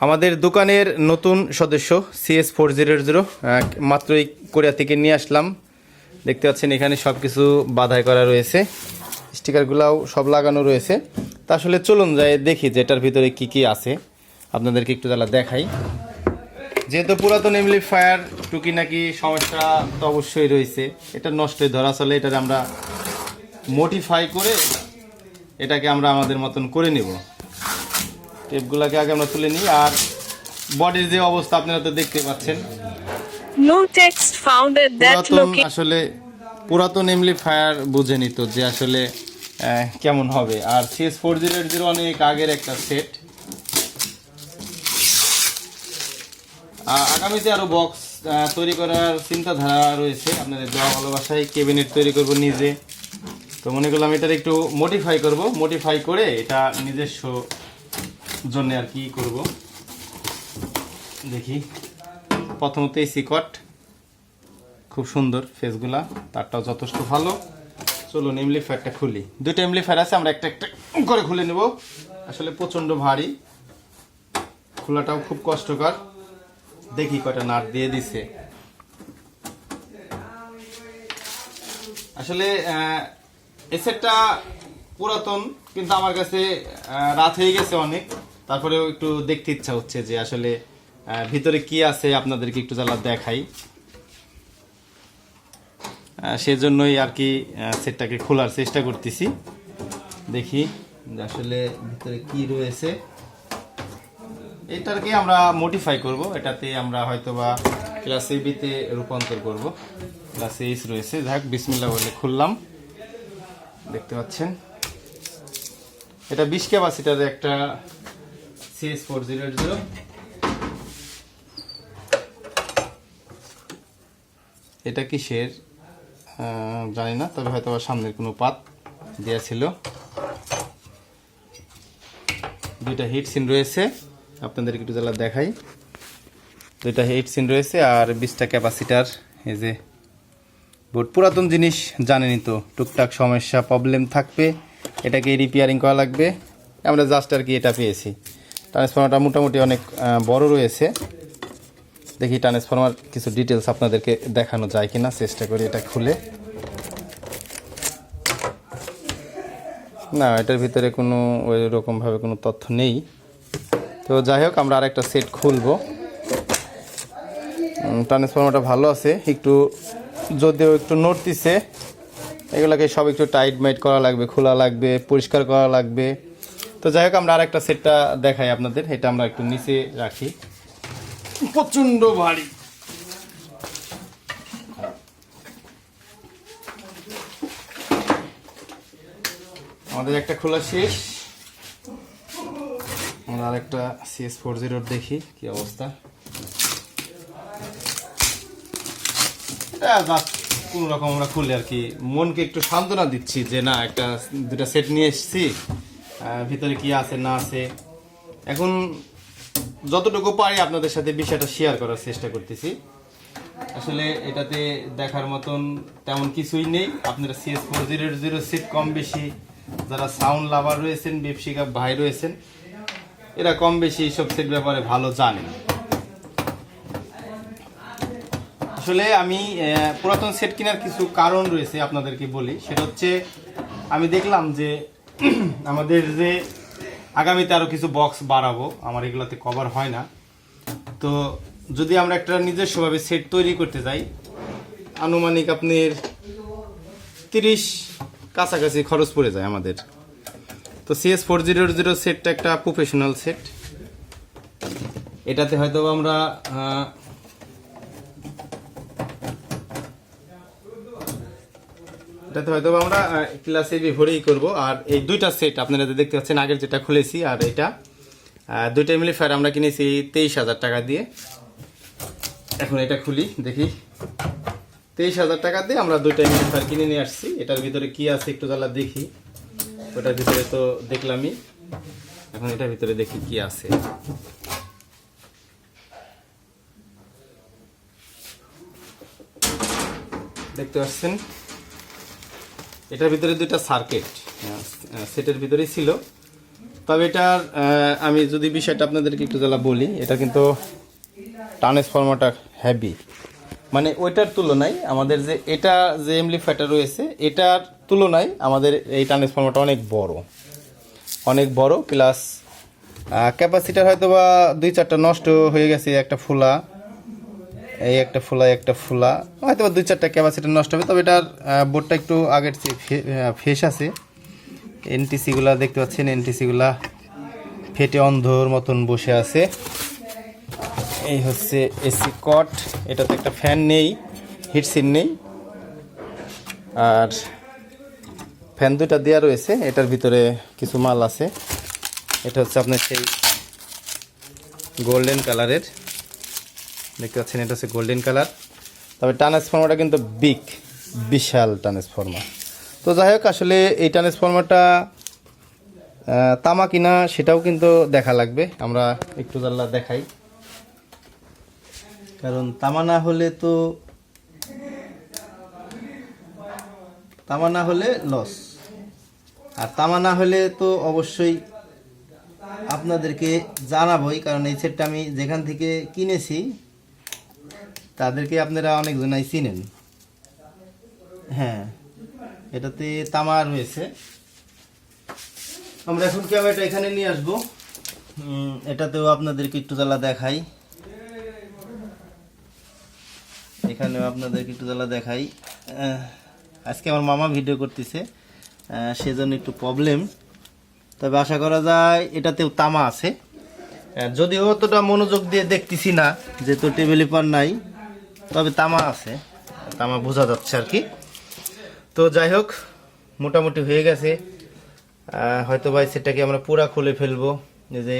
আমাদের দোকানের নতুন সদস্য CS400 মাত্রই কোরিয়া থেকে নিয়ে আসলাম। দেখতে পাচ্ছেন এখানে সব কিছু বাধাই করা রয়েছে, স্টিকারগুলোও সব লাগানো রয়েছে। তা আসলে চলুন যাই দেখি যে এটার ভিতরে কি কি আছে, আপনাদেরকে একটু জ্বালা দেখাই। যেহেতু পুরাতন এমপ্লিফায়ার টুকি নাকি সমস্যা তো অবশ্যই রয়েছে, এটা নষ্টই ধরা চলে। এটাকে আমরা মডিফাই করে এটাকে আমরা আমাদের মতন করে নেব। টেপগুলোকে আগে আমরা তুলে নিই। আর বডির যে অবস্থা আপনারা তো দেখতে পাচ্ছেন, No text found at that location. আসলে পুরাতন এমপ্লিফায়ার বুঝে নিত যে আসলে কেমন হবে। আর CS400 অনেক আগের একটা সেট। আগামীতে আরো বক্স তৈরি করার চিন্তাধারা রয়েছে। আপনাদের দেওয়া ভালোবাসায় ক্যাবিনেট তৈরি করব নিজে। তো মনে করলাম এটার একটু মডিফাই করব, মডিফাই করে এটা নিজস্ব জন্য আর কি করব দেখি। প্রথমত এই সিকট খুব সুন্দর, ফেসগুলা তারটাও যথেষ্ট ভালো। চলুন এমপ্লিফায়ারটা খুলি। দুটো এমপ্লিফায়ার আছে, আমরা একটা একটা করে খুলে নেব। আসলে প্রচণ্ড ভারী, খোলাটাও খুব কষ্টকর। দেখি কয়টা নাট দিয়ে দিছে। আসলে এই সেটটা পুরাতন, কিন্তু আমার কাছে রাত হয়ে গেছে অনেক, তারপরেও একটু দেখতে ইচ্ছা হচ্ছে যে আসলে ভিতরে কি আছে আপনাদেরকে একটু জ্বালা দেখাই। সেজন্যই আর কি সেটটাকে খোলার চেষ্টা করতেছি। দেখি যে আসলে ভিতরে কি রয়েছে। এটাকে আমরা মডিফাই করব, এটাতে আমরা হয়তোবা ক্লাস এবিতে রূপান্তর করব। ক্লাস এইচ রয়েছে। যাক, বিসমিল্লাহ বলে খুললাম। দেখতে পাচ্ছেন এটা 20 ক্যাপাসিটারের একটা CS400। এটা কিসের জানি না, তবে হয়তো সামনের কোনো পাত দেওয়া ছিল। দুইটা হিট সিন রয়েছে, আপনাদেরকে একটু জ্বালা দেখাই। দুইটা হিট সিন রয়েছে আর 20টা ক্যাপাসিটার। এই যে বোর্ড, পুরাতন জিনিস জানেনই তো, টুকটাক সমস্যা প্রবলেম থাকবে, এটাকে রিপেয়ারিং করা লাগবে। আমরা জাস্ট আর কি এটা পেয়েছি। ট্রান্সফরমারটা মোটামুটি অনেক বড় রয়েছে। দেখি ট্রান্সফরমার কিছু ডিটেলস আপনাদেরকে দেখানো যায় কিনা, চেষ্টা করি এটা খুলে। না, এটার ভিতরে কোনো ওই রকমভাবে কোনো তথ্য নেই। তো যাই হোক, আমরা আরেকটা সেট খুলবো। ট্রান্সফরমারটা ভালো আছে, একটু যদিও একটু নড়তিছে। এগুলোকে সব একটু টাইট মাইট করা লাগবে, খোলা লাগবে, পরিষ্কার করা লাগবে। তো যাই হোক, আমরা আরেকটা সেটটা দেখাই আপনাদের। এটা আমরা একটু নিচে রাখি, প্রচণ্ড ভারী। আমাদের একটা খোলা শেষ। আমরা আরেকটা CS400 দেখি কি অবস্থা। কোন রকম আমরা খুলে আর কি মনকে একটু সান্ত্বনা দিচ্ছি যে না, একটা দুটা সেট নিয়ে এসেছি, ভিতরে কি আছে না আছে। এখন যতটুকু পারি আপনাদের সাথে বিষয়টা শেয়ার করার চেষ্টা করতেছি। আসলে এটাতে দেখার মতন তেমন কিছুই নেই। আপনারা CS400 সেট কম বেশি যারা সাউন্ড লাভার রয়েছেন, ব্যবসায়িক ভাই রয়েছেন, এরা কম বেশি সব সেট ব্যাপারে ভালো জানেন। আসলে আমি পুরাতন সেট কেনার কিছু কারণ রয়েছে, আপনাদেরকে বলি। সেটা হচ্ছে, আমি দেখলাম যে আমাদের যে আগামীতে আরও কিছু বক্স বাড়াবো, আমার এগুলোতে কভার হয় না। তো যদি আমরা একটা নিজস্বভাবে সেট তৈরি করতে যাই, আনুমানিক আপনার 30 কাছাকাছি খরচ পড়ে যায় আমাদের। তো CS400 সেটটা একটা প্রফেশনাল সেট। এটাতে হয়তো আমরা ক্লাস এবি ভরেই করবো। আর এই দুইটা সেট আপনারা দেখতে পাচ্ছেন, আগের যেটা খুলেছি আর এটা, দুইটা এমপ্লিফায়ার আমরা কিনেছি 23,000 টাকা দিয়ে। এখন এটা খুলি দেখি। 23,000 টাকা দিয়ে আমরা দুইটা এমপ্লিফায়ার কিনে নিয়ে আসছি। এটার ভিতরে কি আছে একটু জ্বালা দেখি। ওটার ভিতরে তো দেখলামই, এখন এটার ভিতরে দেখি কি আছে। দেখতে পাচ্ছেন এটার ভিতরে দুইটা সার্কিট সেটের ভিতরেই ছিল। তবে এটার আমি যদি বিষয়টা আপনাদেরকে একটু জ্বালা বলি, এটা কিন্তু ট্রান্সফরমারটা হেভি, মানে ওইটার তুলনায় আমাদের যে এটা যে এমপ্লিফায়ারটা রয়েছে এটার তুলনায় আমাদের এই ট্রান্সফরমারটা অনেক বড় প্লাস ক্যাপাসিটার হয়তো বা 2-4টা নষ্ট হয়ে গেছে, একটা ফুলা হয়তো বা 2-4টা ক্যাপাসিটার নষ্ট হবে। তবে এটার বোর্ডটা একটু আগের চেয়ে ফ্রেশ আছে। এনটিসিগুলা দেখতে পাচ্ছেন, এনটিসিগুলা ফেটে অন্ধর মতন বসে আছে। এই হচ্ছে এসি কট, এটাতে একটা ফ্যান নেই, হিটসিন নেই, আর ফ্যান দুটা দেওয়া রয়েছে। এটার ভিতরে কিছু মাল আছে। এটা হচ্ছে আপনার সেই গোল্ডেন কালারের, দেখতে পাচ্ছেন, এটা হচ্ছে গোল্ডেন কালার। তবে ট্রান্সফরমারটা কিন্তু বিশাল ট্রান্সফরমার। তো যাই হোক, আসলে এই ট্রান্সফরমারটা তামা কিনা সেটাও কিন্তু দেখা লাগবে। আমরা একটু জানলা দেখাই, কারণ তামা না হলে লস, আর তামা না হলে তো অবশ্যই আপনাদেরকে জানাবোই, কারণ এই সেটটা আমি যেখান থেকে কিনেছি তাদেরকে আপনারা অনেকজনাই চিনেন। হ্যাঁ, এটাতে তামা রয়েছে। আমরা এখন ক্যামেরাটা এখানে নিয়ে আসবো, এটাতেও আপনাদেরকে একটু জ্বালা দেখাই, এখানেও আপনাদেরকে একটু জ্বালা দেখাই। আজকে আমার মামা ভিডিও করতেছে, সেজন্য একটু প্রবলেম। তবে আশা করা যায় এটাতেও তামা আছে, যদিও অতটা মনোযোগ দিয়ে দেখতেছি না, যেহেতু টেবিলিপার নাই, তবে তামা আছে, তামা বোঝা যাচ্ছে আর কি। তো যাই হোক, মোটামুটি হয়ে গেছে। হয়তো ভাই সেটাকে আমরা পুরা খুলে ফেলবো। এই যে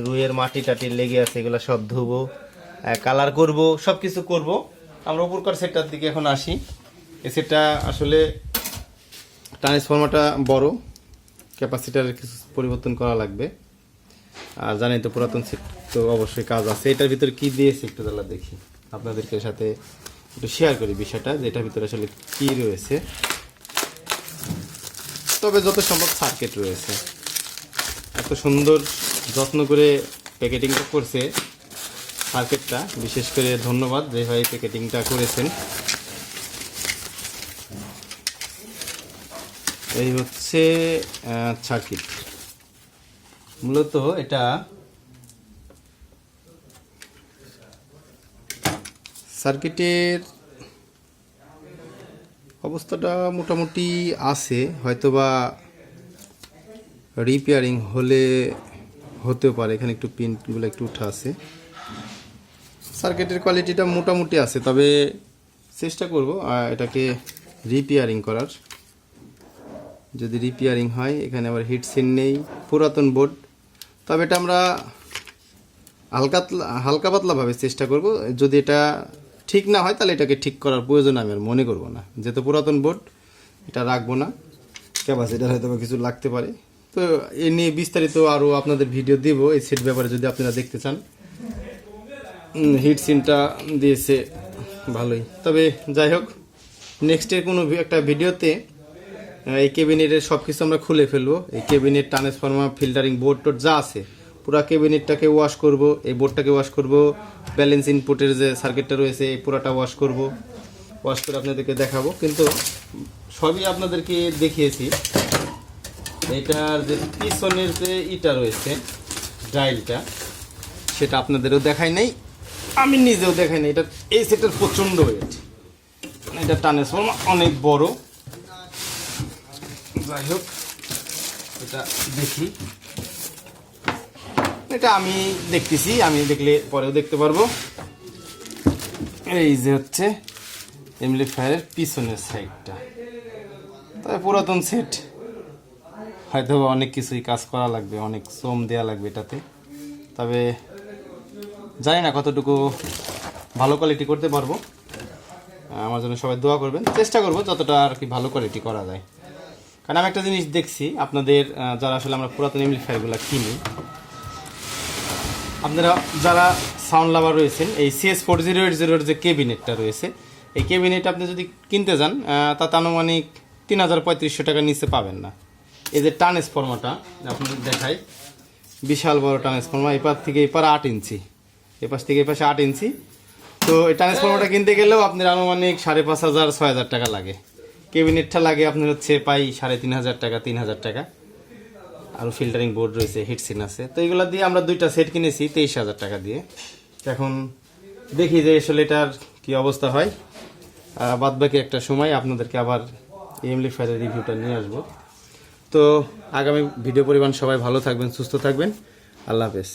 রুইয়ের মাটি টাটি লেগে আছে, এগুলো সব ধুবো, কালার করব, সব কিছু করবো। আমরা উপরকার সেটটার দিকে এখন আসি। এই সেটটা আসলে ট্রান্সফরমারটা বড়, ক্যাপাসিটারের কিছু পরিবর্তন করা লাগবে। আর জানেন তো, পুরাতন সেট তো অবশ্যই কাজ আছে। এটার ভিতরে কি দিয়েছে একটু তাহলে দেখি, আপনাদেরকে সাথে একটু শেয়ার করি বিষয়টা, যে এটার ভিতরে আসলে কি রয়েছে। তবে যত সম্ভব সার্কিট রয়েছে। এত সুন্দর যত্ন করে প্যাকেটিংটা করছে সার্কিটটা, বিশেষ করে ধন্যবাদ যে ভাই প্যাকেটিংটা করেছেন। এই হচ্ছে সার্কিট। মূলত এটা সার্কিটের অবস্থাটা মোটামুটি আছে, হয়তোবা রিপেয়ারিং হতেও পারে। এখানে একটু পিনগুলো একটু উঠা আছে। সার্কিটের কোয়ালিটিটা মোটামুটি আছে, তবে চেষ্টা করব এটাকে রিপেয়ারিং করার। যদি রিপেয়ারিং হয়, এখানে আবার হিটসিন নেই, পুরাতন বোর্ড। তবে এটা আমরা হালকা পাতলাভাবে চেষ্টা করব। যদি এটা ঠিক না হয়, তাহলে এটাকে ঠিক করার প্রয়োজন আমি আর মনে করব না, যেহেতু পুরাতন বোর্ড, এটা রাখবো না। ক্যাপাসিটার হয়তো কিছু লাগতে পারে। তো এ নিয়ে বিস্তারিত আরও আপনাদের ভিডিও দিব এই সেট ব্যাপারে, যদি আপনারা দেখতে চান। হিটসিনটা দিয়েছে ভালোই। তবে যাই হোক, নেক্সটের কোনো একটা ভিডিওতে এই ক্যাবিনেটের সব কিছু আমরা খুলে ফেলবো। এই cabinet, transformer, filtering board towed যা আছে, পুরো ক্যাবিনেটটাকে ওয়াশ করব, এই বোর্ডটাকে ওয়াশ করব, ব্যালেন্স ইনপুটের যে সার্কিটটা রয়েছে এই পুরোটা ওয়াশ করব। ওয়াশ করে আপনাদেরকে দেখাবো, কিন্তু সবই আপনাদেরকে দেখিয়েছি। এটার যে পিছনের যে ইটা রয়েছে, ডাইলটা, সেটা আপনাদেরও দেখাই নাই, আমি নিজেও দেখাই নাই। এটা এই সেটার প্রচণ্ড ওয়েট, এটা ট্রান্সফরমার অনেক বড়। যাই হোক, এটা দেখি, এটা আমি দেখতেছি, আমি দেখলে পরেও দেখতে পারবো। এই যে হচ্ছে এমপ্লিফায়ারের পিছনের সাইডটা। তবে পুরাতন সেট, হয়তো অনেক কিছুই কাজ করা লাগবে, অনেক শ্রম দেওয়া লাগবে এটাতে। তবে জানি না কতটুকু ভালো কোয়ালিটি করতে পারবো। আমার জন্য সবাই দোয়া করবেন, চেষ্টা করবো যতটা আর কি ভালো কোয়ালিটি করা যায়। কারণ আমি একটা জিনিস দেখছি, আপনাদের যারা আসলে আমরা পুরাতন এমপ্লিফায়ারগুলো কিনি, আপনারা যারা সাউন্ড লাভার রয়েছেন, এই CS4080 যে ক্যাবিনেটটা রয়েছে, এই ক্যাবিনেট আপনি যদি কিনতে যান, তাতে আনুমানিক 3000-3500 টাকার নিচে পাবেন না। এই যে ট্রান্সফরমারটা আপনাদের দেখাই, বিশাল বড় ট্রান্সফর্মার, এপার থেকে এপার 8 ইঞ্চি, এপাশ থেকে এপাশে 8 ইঞ্চি। তো এই ট্রান্সফর্মারটা কিনতে গেলেও আপনার আনুমানিক 5,500-6,000 টাকা লাগে। ক্যাবিনেটটা লাগে আপনার হচ্ছে প্রায় 3,500 টাকা, 3,000 টাকা। আর ফিল্টারিং বোর্ড রয়েছে, হিটসিন আছে। তো এগুলো দিয়ে আমরা 2টা সেট কিনেছি 23,000 টাকা দিয়ে। এখন দেখি যে আসলে এটার কি অবস্থা হয়। বাদ বাকি একটা সময় আপনাদেরকে আবার এই এমপ্লিফায়ারের রিভিউটা নিয়ে আসবো। তো আগামী ভিডিও পরিমাণ সবাই ভালো থাকবেন, সুস্থ থাকবেন। আল্লাহ হাফেজ।